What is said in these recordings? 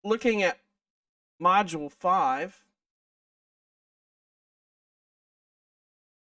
looking at Module 5,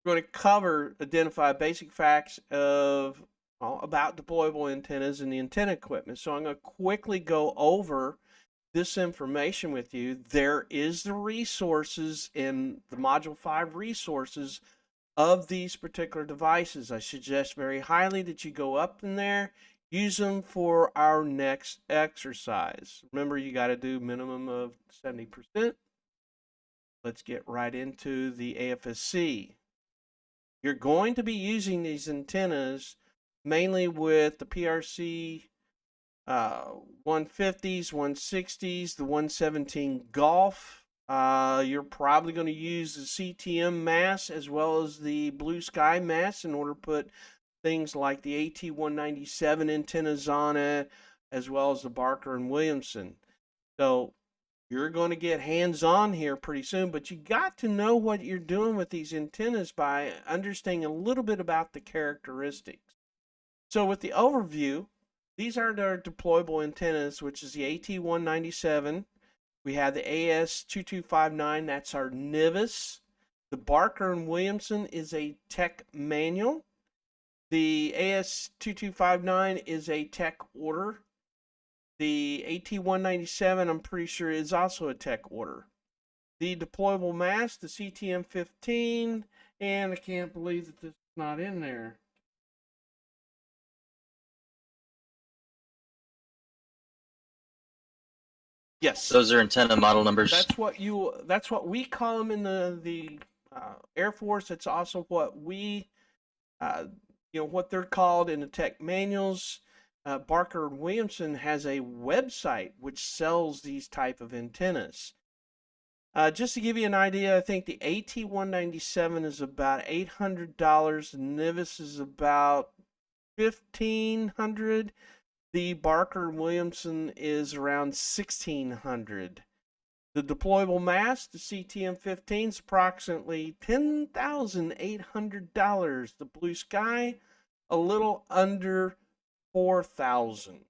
we're going to identify basic facts about deployable antennas and the antenna equipment. So I'm going to quickly go over this information with you. There is the resources in the Module 5 resources of these particular devices. I suggest very highly that you go up in there, use them for our next exercise. Remember, you got to do minimum of 70%. Let's get right into the AFSC. You're going to be using these antennas mainly with the PRC 150s, 160s, the 117 Golf. You're probably going to use the CTM Masts as well as the BlueSky Masts in order to put things like the AT197 antennas on it, as well as the Barker and Williamson. So you're going to get hands-on here pretty soon, but you got to know what you're doing with these antennas by understanding a little bit about the characteristics. So with the overview, these are our deployable antennas, which is the AT197. We have the AS2259, that's our NVIS. The Barker and Williamson is a tech manual. The AS2259 is a tech order. The AT197, I'm pretty sure, is also a tech order. The deployable mast, the CTM15, and I can't believe that this is not in there. Yes, those are antenna model numbers. That's what we call them in the Air Force. It's also what we, what they're called in the tech manuals. Barker and Williamson has a website which sells these type of antennas. Just to give you an idea, I think the AT197 is about $800. NVIS is about $1,500. The Barker and Williamson is around $1,600. The deployable mast, the CTM15, is approximately $10,800. The BlueSky, a little under $4,000.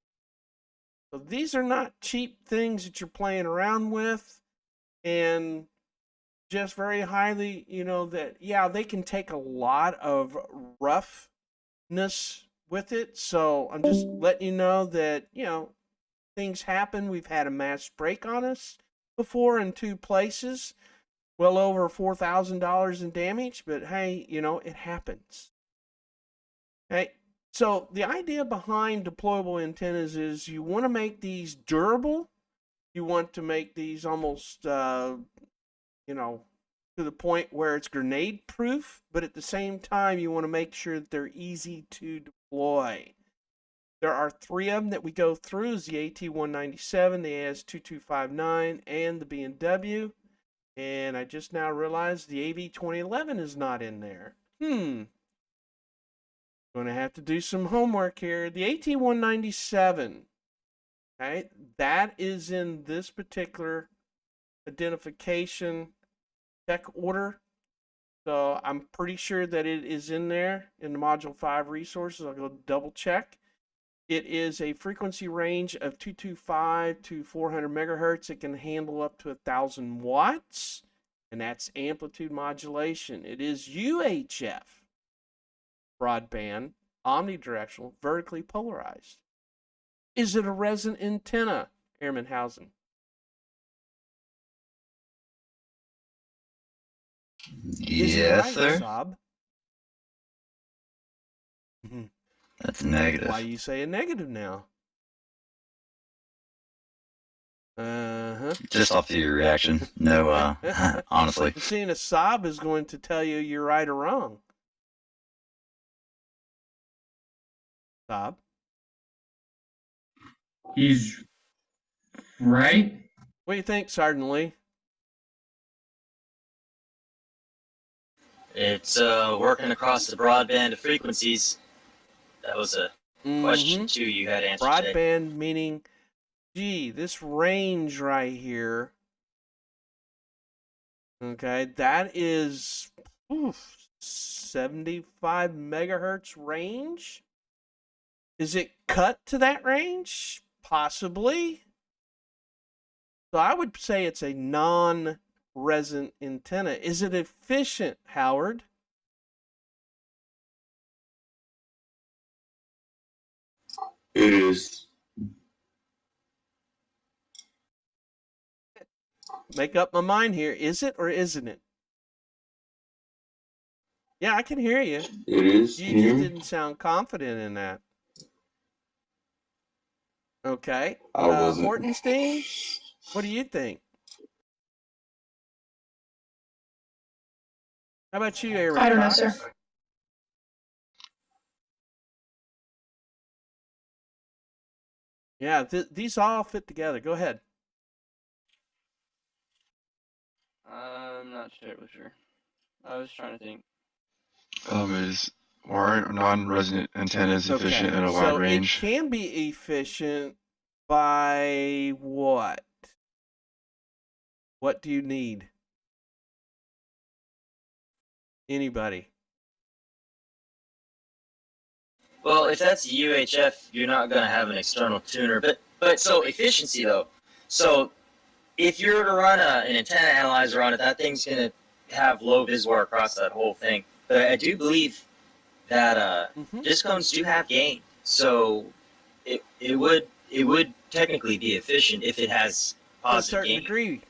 So these are not cheap things that you're playing around with, and just very highly, that, yeah, they can take a lot of roughness with it. So I'm just letting you know that, things happen. We've had a mast break on us before in 2 places, well over $4,000 in damage, but hey, it happens. Okay, so the idea behind deployable antennas is you want to make these durable. You want to make these almost, to the point where it's grenade proof, but at the same time, you want to make sure that they're easy to deploy. There are 3 of them that we go through: is the AT197, the AS2259, and the B&W. And I just now realized the AV2011 is not in there. Going to have to do some homework here. The AT197, okay, that is in this particular identification tech order. So I'm pretty sure that it is in there in the Module 5 resources. I'll go double check. It is a frequency range of 225 to 400 megahertz. It can handle up to 1,000 watts, and that's amplitude modulation. It is UHF, broadband, omnidirectional, vertically polarized. Is it a resonant antenna, Airman Housen? Yes, sir. Sob? That's negative. Why you say a negative now? Just off to your reaction. No, honestly. Seeing a sob is going to tell you you're right or wrong. Sob? He's right. What do you think, Sergeant Lee? It's working across the broadband of frequencies. That was a question 2 you had answered. Broadband today. Meaning, gee, this range right here. Okay, that is 75 megahertz range. Is it cut to that range? Possibly. So I would say it's a non-resonant antenna. Is it efficient, Howard? It is. Make up my mind here. Is it or isn't it? Yeah, I can hear you. It is. You Can you hear just me? didn't sound confident in that. Okay. I wasn't. Hortenstein, what do you think? How about you, Aaron? I don't know, sir. Yeah, these all fit together. Go ahead. I'm not sure. I was trying to think. Is why aren't non-resonant antennas efficient Okay, at a wide so range? it can be efficient by what? What do you need? Anybody? Well, if that's UHF, you're not going to have an external tuner. But so efficiency though. So if you're to run an antenna analyzer on it, that thing's going to have low viswar across that whole thing. But I do believe that discones do have gain. So it would technically be efficient if it has To a positive certain gain. degree.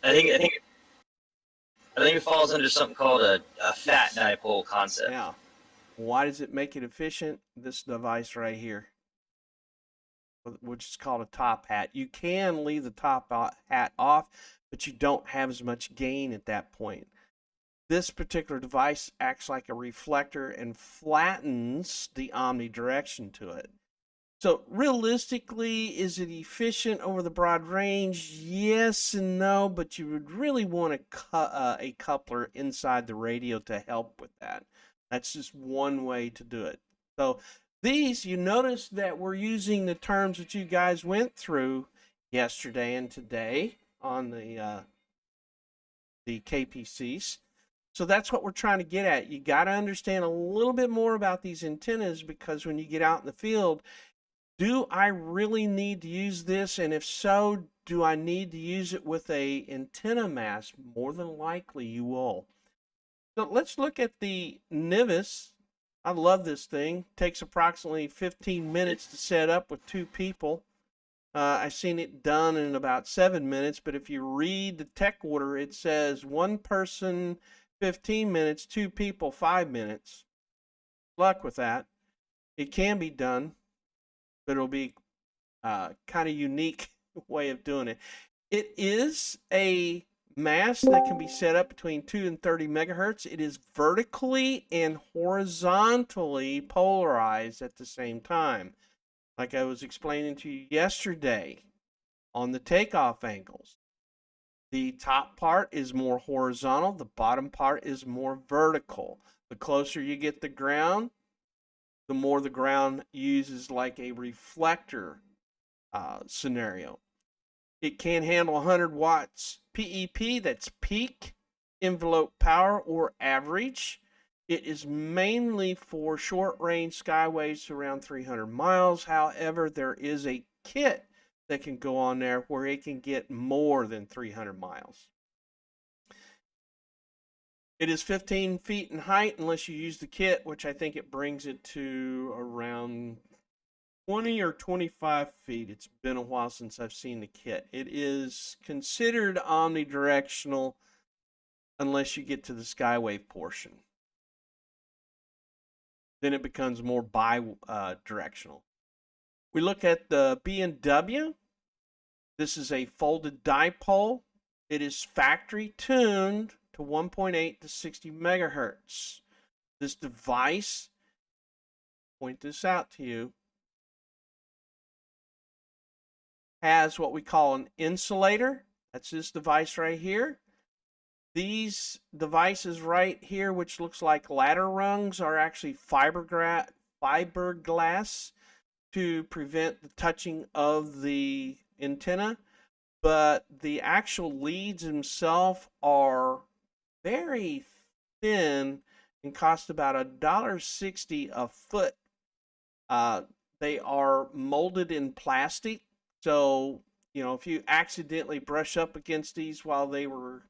I think it falls under something called a fat dipole concept. Yeah. Why does it make it efficient? This device right here, which is called a top hat. You can leave the top hat off, but you don't have as much gain at that point. This particular device acts like a reflector and flattens the omnidirection to it. So realistically, is it efficient over the broad range? Yes and no, but you would really want a coupler inside the radio to help with that. That's just one way to do it. So these, you notice that we're using the terms that you guys went through yesterday and today on the KPCs. So that's what we're trying to get at. You got to understand a little bit more about these antennas, because when you get out in the field, do I really need to use this? And if so, do I need to use it with a antenna mast? More than likely you will. So let's look at the Nimbus. I love this thing. Takes approximately 15 minutes to set up with 2 people. I've seen it done in about 7 minutes, but if you read the tech order, it says 1 person 15 minutes, 2 people 5 minutes. Luck with that. It can be done, but it'll be kind of unique way of doing it. It is a mast that can be set up between 2 and 30 megahertz. It is vertically and horizontally polarized at the same time. Like I was explaining to you yesterday on the takeoff angles. The top part is more horizontal. The bottom part is more vertical. The closer you get the ground, the more the ground uses like a reflector scenario. It can handle 100 watts PEP, that's peak envelope power or average. It is mainly for short range skyways to around 300 miles. However, there is a kit that can go on there where it can get more than 300 miles. It is 15 feet in height unless you use the kit, which I think it brings it to around 20 or 25 feet. It's been a while since I've seen the kit. It is considered omnidirectional unless you get to the skywave portion. Then it becomes more bi-directional. We look at the B&W. This is a folded dipole. It is factory tuned to 1.8 to 60 megahertz. This device, point this out to you, has what we call an insulator. That's this device right here. These devices right here, which looks like ladder rungs, are actually fiberglass to prevent the touching of the antenna. But the actual leads themselves are very thin and cost about $1.60 a foot. They are molded in plastic, so if you accidentally brush up against these while they were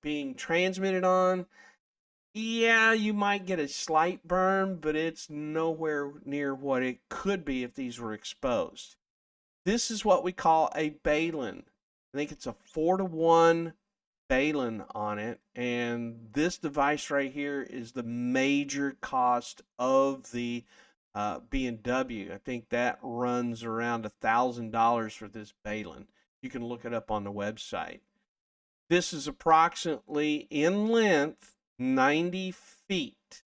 being transmitted on, yeah, you might get a slight burn, but it's nowhere near what it could be if these were exposed. This is what we call a balun. I think it's a 4-to-1 balun on it, and this device right here is the major cost of the B&W. I think that runs around $1,000 for this balun. You can look it up on the website. This is approximately in length 90 feet.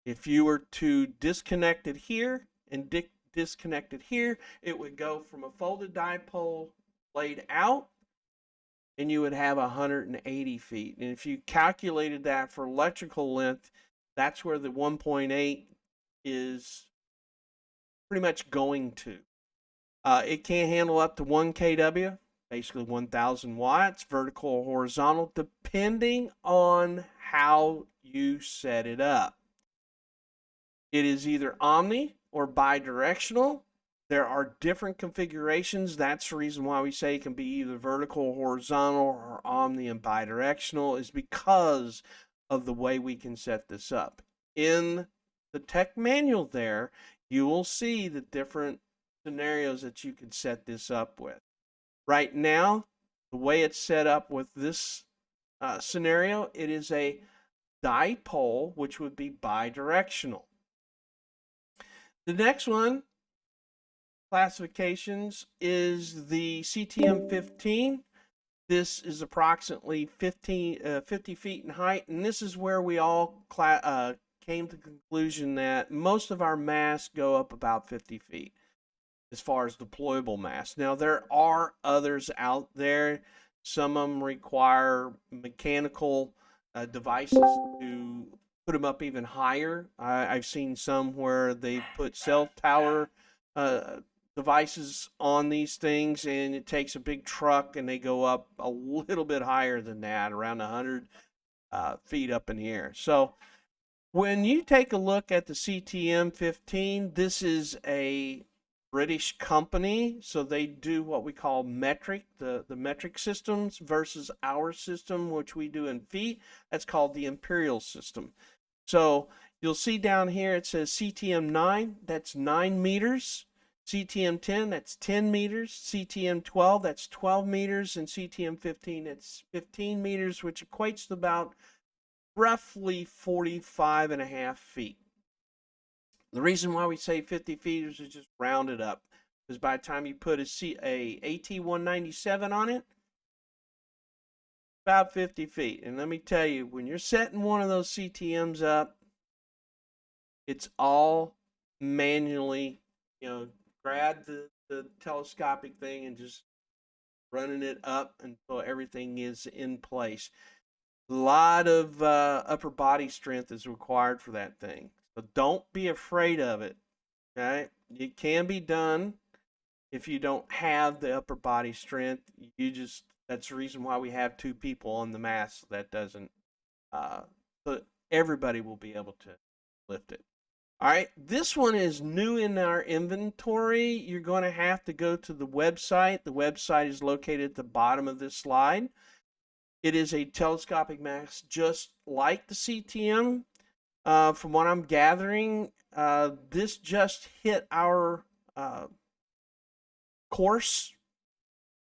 If you were to disconnect it here and disconnect it here, it would go from a folded dipole laid out, and you would have 180 feet. And if you calculated that for electrical length, that's where the 1.8 is pretty much going to. It can handle up to 1 kW, basically 1,000 watts, vertical or horizontal, depending on how you set it up. It is either omni or bidirectional. There are different configurations. That's the reason why we say it can be either vertical or horizontal or omni and bidirectional, is because of the way we can set this up. In the tech manual there, you will see the different scenarios that you can set this up with. Right now, the way it's set up with this scenario, it is a dipole, which would be bidirectional. The next one, classifications, is the CTM15. This is approximately 50 feet in height, and this is where we all came to the conclusion that most of our masts go up about 50 feet as far as deployable masts. Now, there are others out there. Some of them require mechanical devices to put them up even higher. I've seen some where they put cell tower devices on these things, and it takes a big truck, and they go up a little bit higher than that, around 100 feet up in the air. So when you take a look at the CTM15, this is a British company, so they do what we call metric, the metric systems, versus our system, which we do in feet. That's called the imperial system. So you'll see down here it says CTM9, that's 9 meters. CTM10, that's 10 meters. CTM12, that's 12 meters. And CTM15, that's 15 meters, which equates to about roughly 45.5 feet. The reason why we say 50 feet is to just round it up, because by the time you put a AT197 on it, about 50 feet. And let me tell you, when you're setting one of those CTMs up, it's all manually, grab the telescopic thing and just running it up until everything is in place. A lot of upper body strength is required for that thing. So don't be afraid of it. Okay? It can be done if you don't have the upper body strength. That's the reason why we have 2 people on the mast. So that doesn't, but everybody will be able to lift it. All right, this one is new in our inventory. You're going to have to go to the website. The website is located at the bottom of this slide. It is a Telescopic Max, just like the CTM. From what I'm gathering, this just hit our course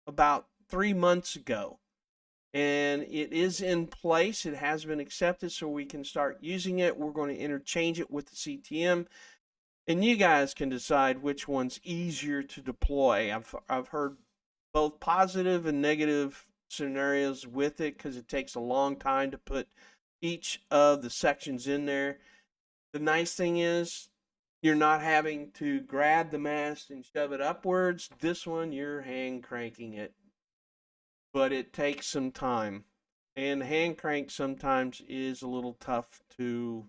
about 3 months ago. And it is in place. It has been accepted, so we can start using it. We're going to interchange it with the CTM, and you guys can decide which one's easier to deploy. I've heard both positive and negative scenarios with it, because it takes a long time to put each of the sections in there. The nice thing is you're not having to grab the mast and shove it upwards. This one, you're hand cranking it, but it takes some time, and hand crank sometimes is a little tough to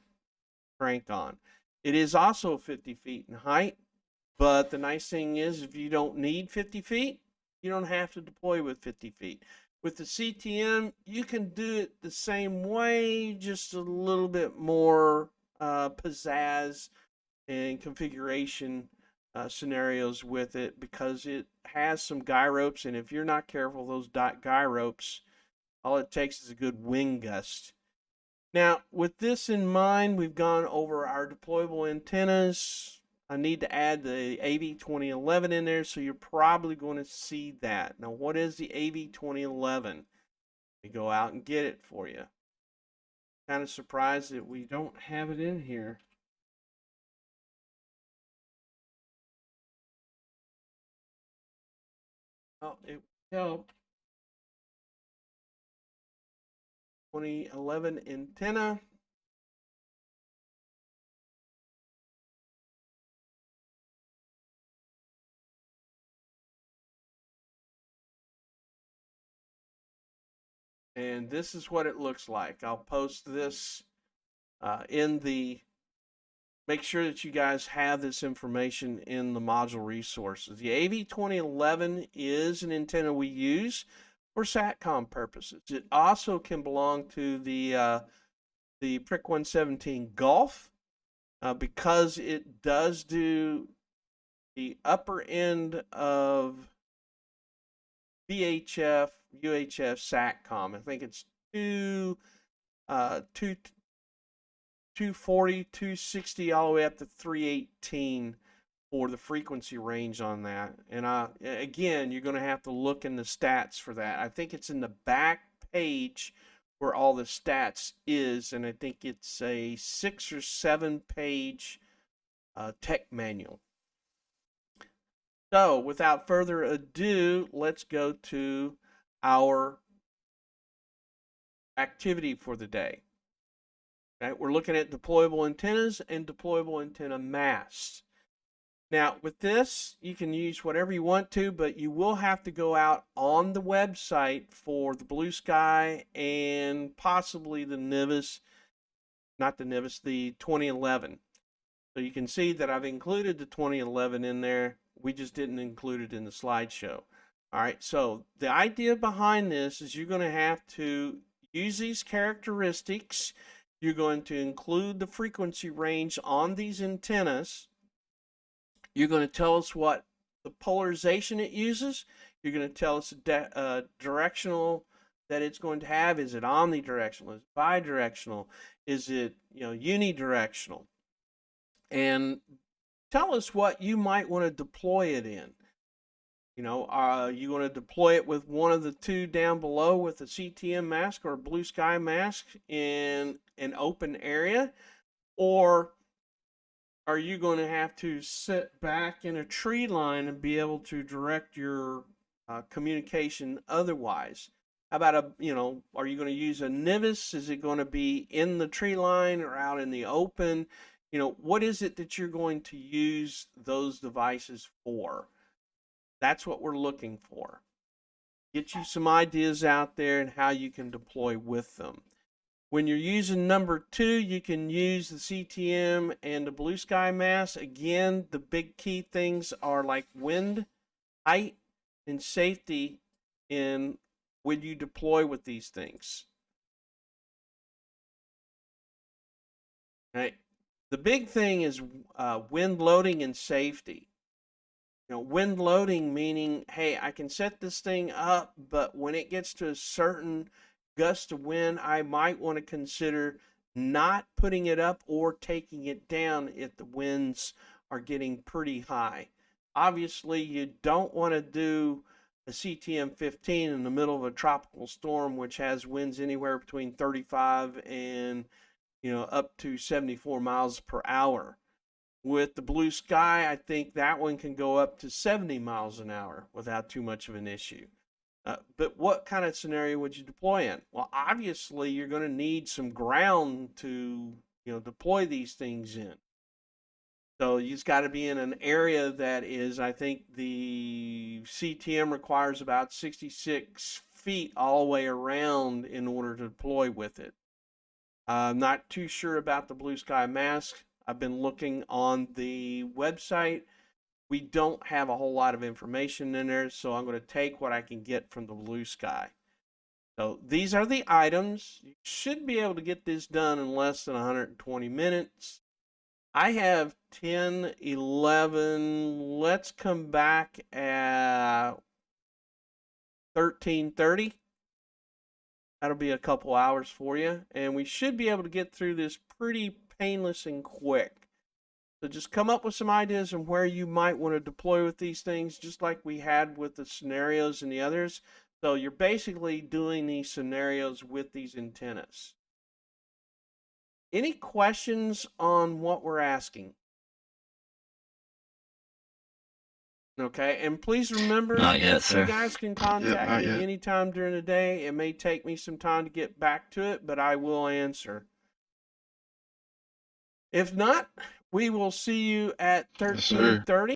crank on. It is also 50 feet in height, but the nice thing is if you don't need 50 feet, you don't have to deploy with 50 feet. With the CTM, you can do it the same way, just a little bit more pizzazz and configuration scenarios with it because it has some guy ropes, and if you're not careful, those guy ropes, all it takes is a good wind gust. Now, with this in mind, we've gone over our deployable antennas. I need to add the AV2011 in there, so you're probably going to see that. Now, what is the AV2011? Let me go out and get it for you. Kind of surprised that we don't have it in here. Oh, it would help. 2011 antenna. And this is what it looks like. I'll post this in the, make sure that you guys have this information in the module resources. The AV2011 is an antenna we use for Satcom purposes. It also can belong to the PRIC 117 Gulf because it does do the upper end of VHF, UHF Satcom. I think it's 240, 260, all the way up to 318 for the frequency range on that. And again, you're going to have to look in the stats for that. I think it's in the back page where all the stats is, and I think it's a 6 or 7 page tech manual. So without further ado, let's go to our activity for the day. Okay, we're looking at deployable antennas and deployable antenna masts. Now, with this, you can use whatever you want to, but you will have to go out on the website for the BlueSky and possibly the Nimbus, not the Nimbus, the 2011. So you can see that I've included the 2011 in there. We just didn't include it in the slideshow. All right, so the idea behind this is you're going to have to use these characteristics. You're going to include the frequency range on these antennas. You're going to tell us what the polarization it uses. You're going to tell us the directional that it's going to have. Is it omnidirectional? Is it bidirectional? Is it unidirectional? And tell us what you might want to deploy it in. Are you going to deploy it with one of the two down below with a CTM mask or a BlueSky mask in an open area? Or are you going to have to sit back in a tree line and be able to direct your communication otherwise? How about are you going to use a Nimbus? Is it going to be in the tree line or out in the open? What is it that you're going to use those devices for? That's what we're looking for. Get you some ideas out there and how you can deploy with them. When you're using number 2, you can use the CTM and the BlueSky mask. Again, the big key things are like wind, height, and safety in when you deploy with these things. Right. The big thing is wind loading and safety. Wind loading meaning, hey, I can set this thing up, but when it gets to a certain gust of wind, I might want to consider not putting it up or taking it down if the winds are getting pretty high. Obviously, you don't want to do a CTM 15 in the middle of a tropical storm, which has winds anywhere between 35 and up to 74 miles per hour. With the BlueSky, I think that one can go up to 70 miles an hour without too much of an issue. But what kind of scenario would you deploy in? Well, obviously, you're going to need some ground to deploy these things in. So you've got to be in an area that is, I think the CTM requires about 66 feet all the way around in order to deploy with it. I'm not too sure about the BlueSky mask. I've been looking on the website. We don't have a whole lot of information in there, so I'm going to take what I can get from the BlueSky. So these are the items. You should be able to get this done in less than 120 minutes. I have 10, 11. Let's come back at 13:30. That'll be a couple hours for you, and we should be able to get through this pretty painless and quick. So just come up with some ideas on where you might want to deploy with these things, just like we had with the scenarios and the others. So you're basically doing these scenarios with these antennas. Any questions on what we're asking? Okay, and please remember, Not yet, you sir. guys can contact not me yet. anytime during the day. It may take me some time to get back to it, but I will answer. If not, we will see you at Yes, sir. 13:30.